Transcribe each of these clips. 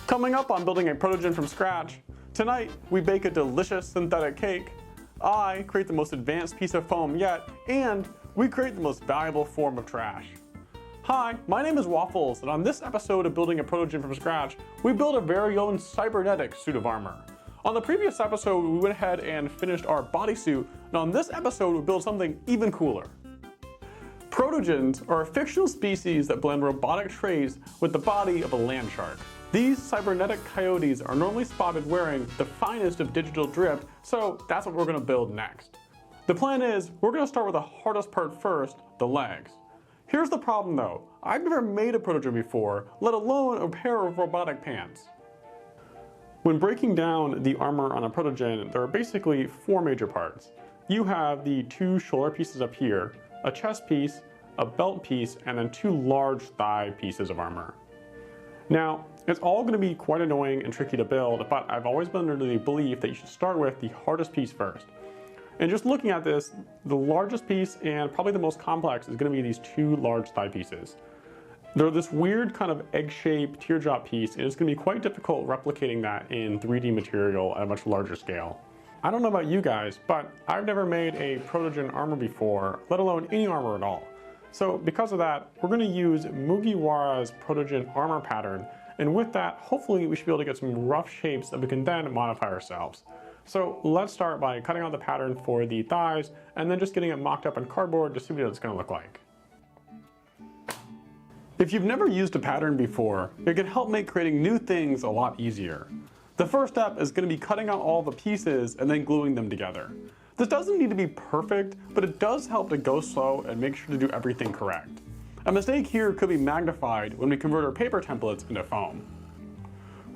Coming up on building a protogen from scratch, tonight we bake a delicious synthetic cake, I create the most advanced piece of foam yet, and we create the most valuable form of trash. Hi, my name is Waffles, and on this episode of building a protogen from scratch, we build our very own cybernetic suit of armor. On the previous episode, we went ahead and finished our bodysuit, and on this episode, we build something even cooler. Protogens are a fictional species that blend robotic traits with the body of a land shark. These cybernetic coyotes are normally spotted wearing the finest of digital drip, so that's what we're going to build next. The plan is, we're going to start with the hardest part first, the legs. Here's the problem though, I've never made a protogen before, let alone a pair of robotic pants. When breaking down the armor on a protogen, there are basically four major parts. You have the two shoulder pieces up here, a chest piece, a belt piece, and then two large thigh pieces of armor. Now, it's all going to be quite annoying and tricky to build, but I've always been under the belief that you should start with the hardest piece first. And just looking at this, the largest piece and probably the most complex is going to be these two large thigh pieces. They're this weird kind of egg-shaped teardrop piece, and it's going to be quite difficult replicating that in 3D material at a much larger scale. I don't know about you guys, but I've never made a protogen armor before, let alone any armor at all. So because of that, we're going to use Mugiwara's protogen armor pattern, and with that, hopefully we should be able to get some rough shapes that we can then modify ourselves. So let's start by cutting out the pattern for the thighs, and then just getting it mocked up on cardboard to see what it's going to look like. If you've never used a pattern before, it can help make creating new things a lot easier. The first step is going to be cutting out all the pieces and then gluing them together. This doesn't need to be perfect, but it does help to go slow and make sure to do everything correct. A mistake here could be magnified when we convert our paper templates into foam.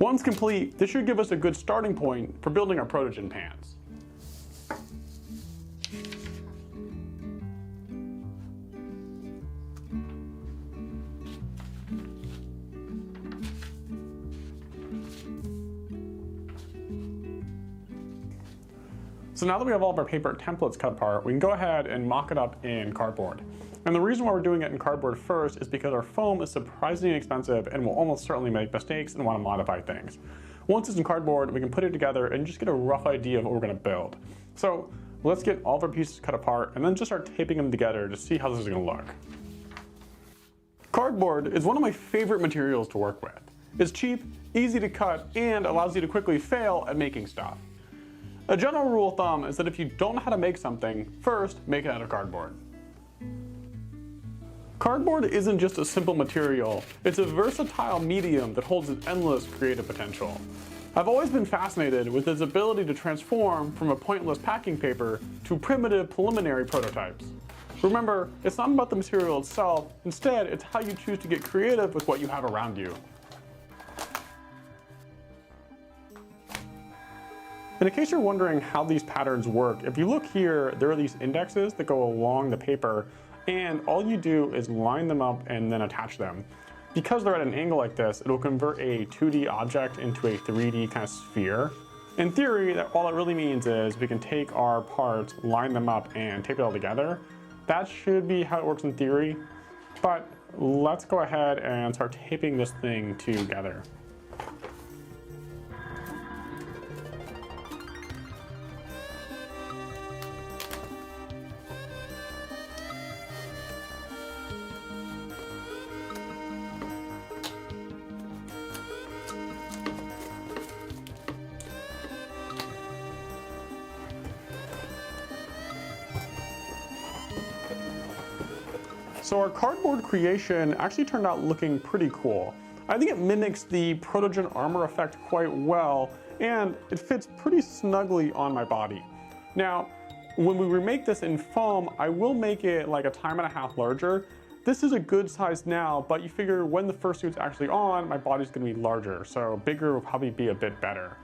Once complete, this should give us a good starting point for building our protogen pants. So now that we have all of our paper templates cut apart, we can go ahead and mock it up in cardboard. And the reason why we're doing it in cardboard first is because our foam is surprisingly expensive and we'll almost certainly make mistakes and want to modify things. Once it's in cardboard, we can put it together and just get a rough idea of what we're going to build. So let's get all of our pieces cut apart and then just start taping them together to see how this is going to look. Cardboard is one of my favorite materials to work with. It's cheap, easy to cut, and allows you to quickly fail at making stuff. A general rule of thumb is that if you don't know how to make something, first make it out of cardboard. Cardboard isn't just a simple material, it's a versatile medium that holds an endless creative potential. I've always been fascinated with its ability to transform from a pointless packing paper to primitive preliminary prototypes. Remember, it's not about the material itself, instead it's how you choose to get creative with what you have around you. And in case you're wondering how these patterns work, if you look here, there are these indexes that go along the paper, and all you do is line them up and then attach them. Because they're at an angle like this, it'll convert a 2D object into a 3D kind of sphere. In theory, all that really means is we can take our parts, line them up, and tape it all together. That should be how it works in theory, but let's go ahead and start taping this thing together. So our cardboard creation actually turned out looking pretty cool. I think it mimics the protogen armor effect quite well, and it fits pretty snugly on my body. Now, when we remake this in foam, I will make it like a time and a half larger. This is a good size now, but you figure when the fursuit's actually on, my body's gonna be larger, so bigger will probably be a bit better.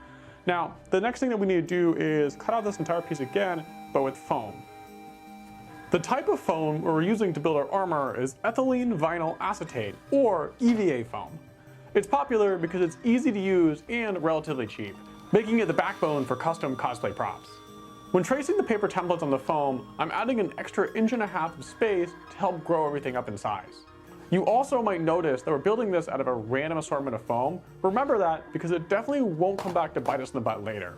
Now, the next thing that we need to do is cut out this entire piece again, but with foam. The type of foam we're using to build our armor is ethylene vinyl acetate, or EVA foam. It's popular because it's easy to use and relatively cheap, making it the backbone for custom cosplay props. When tracing the paper templates on the foam, I'm adding an extra 1.5 inches of space to help grow everything up in size. You also might notice that we're building this out of a random assortment of foam. Remember that because it definitely won't come back to bite us in the butt later.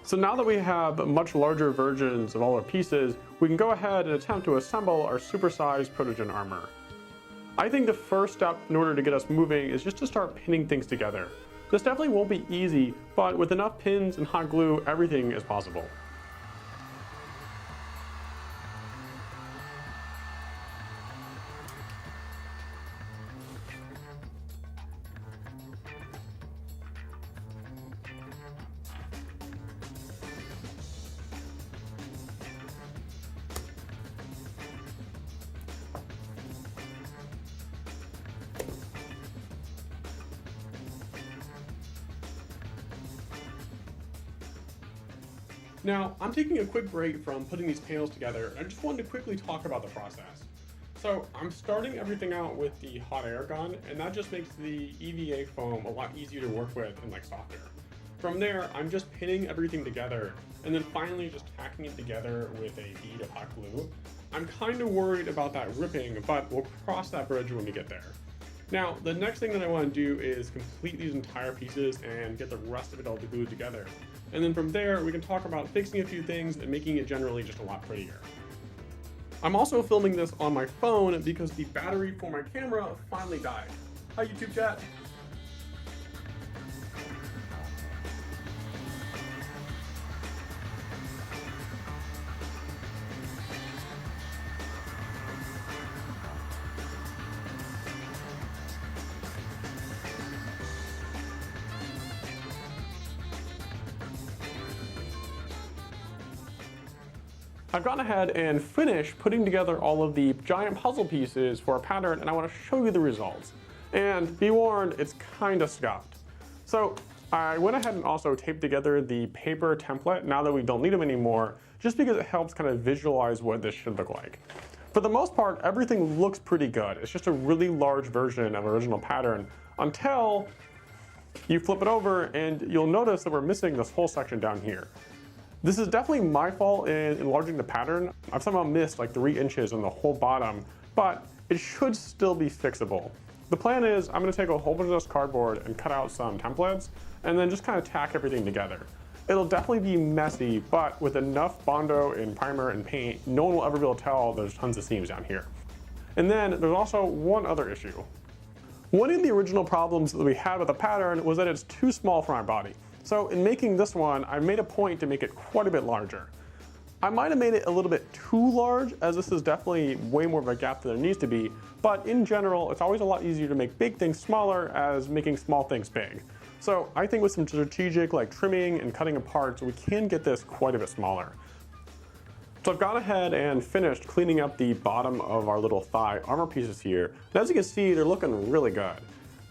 So now that we have much larger versions of all our pieces, we can go ahead and attempt to assemble our supersized protogen armor. I think the first step in order to get us moving is just to start pinning things together. This definitely won't be easy, but with enough pins and hot glue, everything is possible. Now, I'm taking a quick break from putting these panels together, and I just wanted to quickly talk about the process. So I'm starting everything out with the hot air gun, and that just makes the EVA foam a lot easier to work with and softer. From there, I'm just pinning everything together, and then finally just tacking it together with a bead of hot glue. I'm kind of worried about that ripping, but we'll cross that bridge when we get there. Now, the next thing that I want to do is complete these entire pieces and get the rest of it all glued together. And then from there, we can talk about fixing a few things and making it generally just a lot prettier. I'm also filming this on my phone because the battery for my camera finally died. Hi, YouTube chat. I've gone ahead and finished putting together all of the giant puzzle pieces for a pattern, and I want to show you the results. And be warned, it's kind of scuffed. So I went ahead and also taped together the paper template now that we don't need them anymore, just because it helps kind of visualize what this should look like. For the most part, everything looks pretty good. It's just a really large version of original pattern until you flip it over and you'll notice that we're missing this whole section down here. This is definitely my fault in enlarging the pattern. I've somehow missed like 3 inches on the whole bottom, but it should still be fixable. The plan is I'm gonna take a whole bunch of this cardboard and cut out some templates and then just kind of tack everything together. It'll definitely be messy, but with enough Bondo and primer and paint, no one will ever be able to tell there's tons of seams down here. And then there's also one other issue. One of the original problems that we had with the pattern was that it's too small for my body. So in making this one, I made a point to make it quite a bit larger. I might have made it a little bit too large, as this is definitely way more of a gap than there needs to be, but in general, it's always a lot easier to make big things smaller as making small things big. So I think with some strategic trimming and cutting apart, we can get this quite a bit smaller. So I've gone ahead and finished cleaning up the bottom of our little thigh armor pieces here. And as you can see, they're looking really good.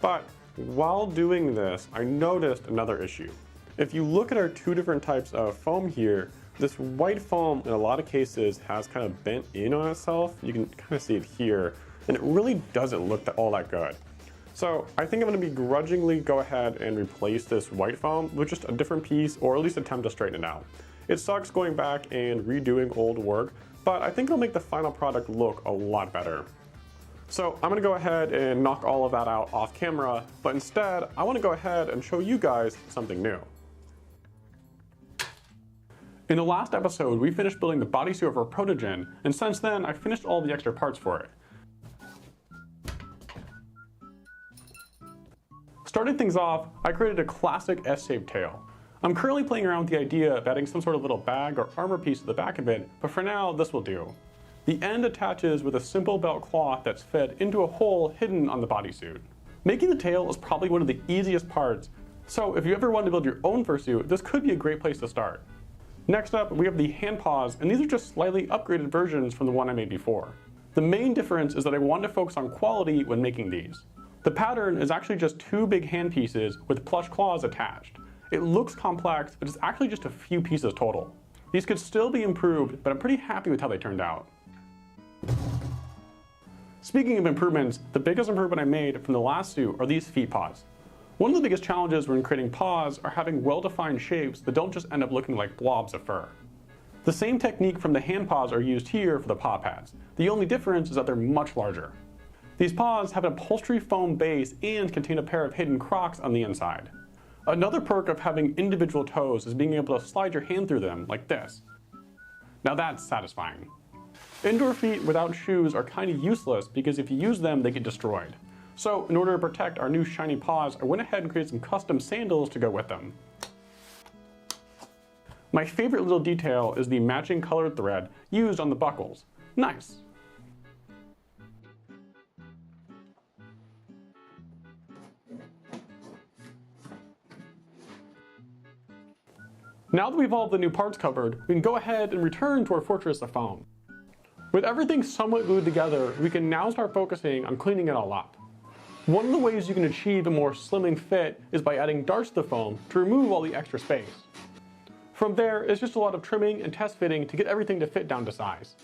But while doing this, I noticed another issue. If you look at our 2 different types of foam here, this white foam in a lot of cases has kind of bent in on itself. You can kind of see it here, and it really doesn't look all that good. So I think I'm going to begrudgingly go ahead and replace this white foam with just a different piece, or at least attempt to straighten it out. It sucks going back and redoing old work, but I think it'll make the final product look a lot better. So I'm gonna go ahead and knock all of that out off camera, but instead I wanna go ahead and show you guys something new. In the last episode, we finished building the bodysuit of our protogen, and since then I finished all the extra parts for it. Starting things off, I created a classic S-shaped tail. I'm currently playing around with the idea of adding some sort of little bag or armor piece to the back of it, but for now this will do. The end attaches with a simple belt cloth that's fed into a hole hidden on the bodysuit. Making the tail is probably one of the easiest parts, so if you ever want to build your own fursuit, this could be a great place to start. Next up, we have the hand paws, and these are just slightly upgraded versions from the one I made before. The main difference is that I wanted to focus on quality when making these. The pattern is actually just 2 big hand pieces with plush claws attached. It looks complex, but it's actually just a few pieces total. These could still be improved, but I'm pretty happy with how they turned out. Speaking of improvements, the biggest improvement I made from the last suit are these feet paws. One of the biggest challenges when creating paws are having well-defined shapes that don't just end up looking like blobs of fur. The same technique from the hand paws are used here for the paw pads. The only difference is that they're much larger. These paws have an upholstery foam base and contain a pair of hidden crocs on the inside. Another perk of having individual toes is being able to slide your hand through them like this. Now that's satisfying. Indoor feet without shoes are kind of useless because if you use them, they get destroyed. So in order to protect our new shiny paws, I went ahead and created some custom sandals to go with them. My favorite little detail is the matching colored thread used on the buckles. Nice. Now that we've all the new parts covered, we can go ahead and return to our fortress of foam. With everything somewhat glued together, we can now start focusing on cleaning it all up. One of the ways you can achieve a more slimming fit is by adding darts to the foam to remove all the extra space. From there, it's just a lot of trimming and test fitting to get everything to fit down to size.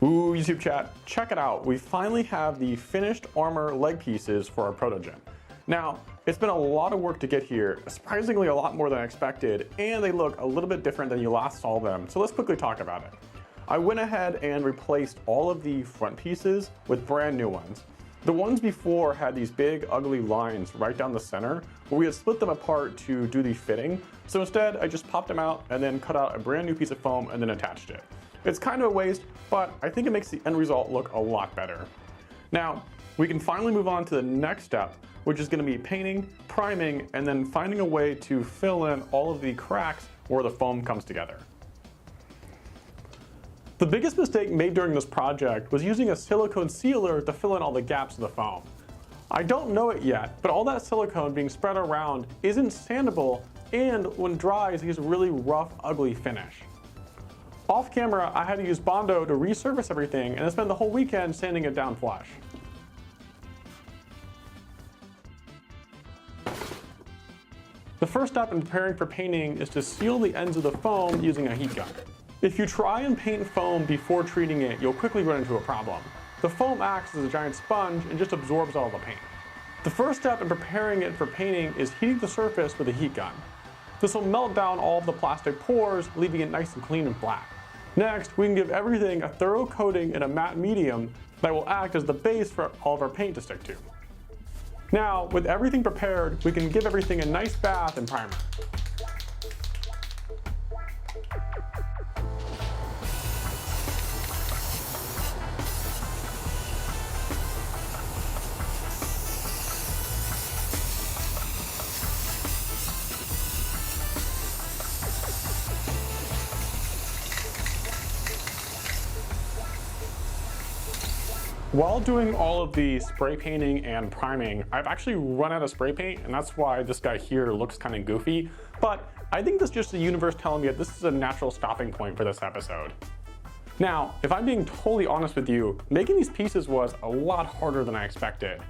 Ooh, YouTube chat, check it out. We finally have the finished armor leg pieces for our protogen. Now, it's been a lot of work to get here, surprisingly a lot more than I expected, and they look a little bit different than you last saw them, so let's quickly talk about it. I went ahead and replaced all of the front pieces with brand new ones. The ones before had these big ugly lines right down the center, but we had split them apart to do the fitting, so instead I just popped them out and then cut out a brand new piece of foam and then attached it. It's kind of a waste, but I think it makes the end result look a lot better. Now, we can finally move on to the next step, which is going to be painting, priming, and then finding a way to fill in all of the cracks where the foam comes together. The biggest mistake made during this project was using a silicone sealer to fill in all the gaps of the foam. I don't know it yet, but all that silicone being spread around isn't sandable, and when dries, it gives a really rough, ugly finish. Off camera, I had to use Bondo to resurface everything and I spent the whole weekend sanding it down flush. The first step in preparing for painting is to seal the ends of the foam using a heat gun. If you try and paint foam before treating it, you'll quickly run into a problem. The foam acts as a giant sponge and just absorbs all the paint. The first step in preparing it for painting is heating the surface with a heat gun. This will melt down all of the plastic pores, leaving it nice and clean and flat. Next, we can give everything a thorough coating in a matte medium that will act as the base for all of our paint to stick to. Now, with everything prepared, we can give everything a nice bath and primer. While doing all of the spray painting and priming, I've actually run out of spray paint, and that's why this guy here looks kind of goofy, but I think that's just the universe telling me that this is a natural stopping point for this episode. Now, if I'm being totally honest with you, making these pieces was a lot harder than I expected.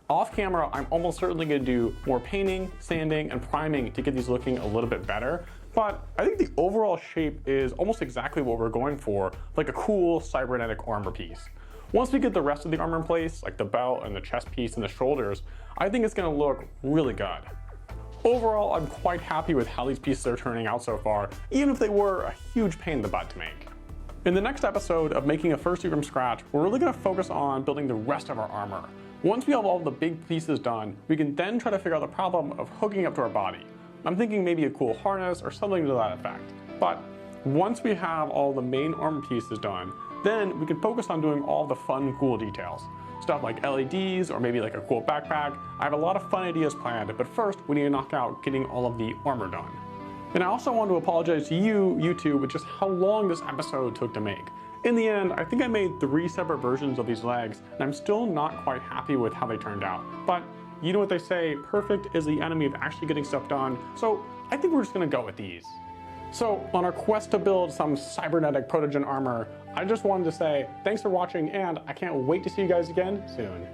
Off camera, I'm almost certainly going to do more painting, sanding, and priming to get these looking a little bit better, but I think the overall shape is almost exactly what we're going for, like a cool cybernetic armor piece. Once we get the rest of the armor in place, like the belt and the chest piece and the shoulders, I think it's going to look really good. Overall, I'm quite happy with how these pieces are turning out so far, even if they were a huge pain in the butt to make. In the next episode of making a fursuit from scratch, we're really going to focus on building the rest of our armor. Once we have all the big pieces done, we can then try to figure out the problem of hooking up to our body. I'm thinking maybe a cool harness or something to that effect. But once we have all the main armor pieces done, then we can focus on doing all the fun, cool details. Stuff like LEDs or maybe like a cool backpack. I have a lot of fun ideas planned, but first we need to knock out getting all of the armor done. And I also want to apologize to you, YouTube, with just how long this episode took to make. In the end, I think I made 3 separate versions of these legs, and I'm still not quite happy with how they turned out. But you know what they say, perfect is the enemy of actually getting stuff done, so I think we're just gonna go with these. So on our quest to build some cybernetic protogen armor, I just wanted to say thanks for watching, and I can't wait to see you guys again soon.